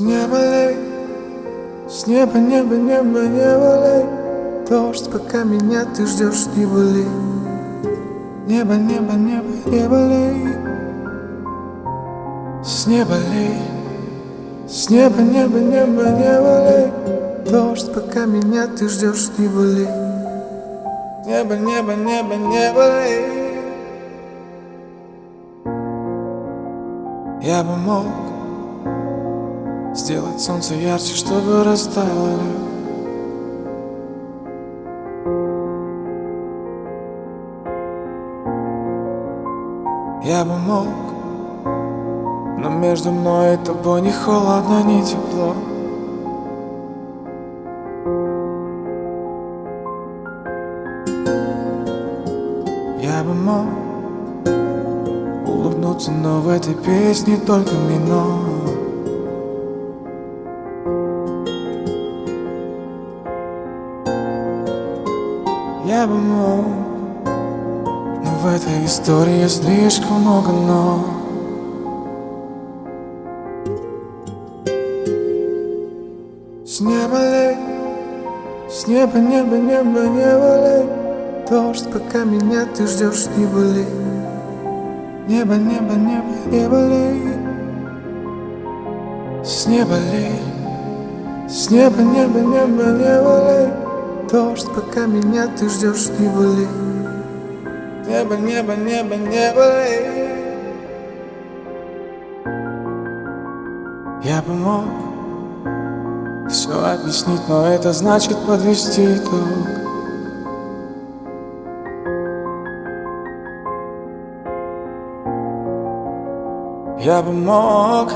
неба лей, с неба, небо, небо, небо лей. Дождь, пока меня ты ждешь, не болей. Небо, небо, небо, небо лей. С неба лей, с неба, небо, небо, небо лей. Дождь, пока меня ты ждешь, не болей. Небо, небо, небо, небо лей. Я бы мог сделать солнце ярче, чтобы растаяло лед. Я бы мог, но между мной и тобой ни холодно, ни тепло. Я бы мог улыбнуться, но в этой песне только минор. Я бы мог, но в этой истории слишком много но. С неба лей, с неба, небо, небо, небо лей. Дождь, пока меня ты ждешь, не болей. Небо, небо, небо, небо лей. С неба лей, с неба, небо, небо, небо лей. Дождь, пока меня ты ждешь, не болей. Небо, небо, небо, небо лей. Я бы мог все объяснить, но это значит подвести итог. Я бы мог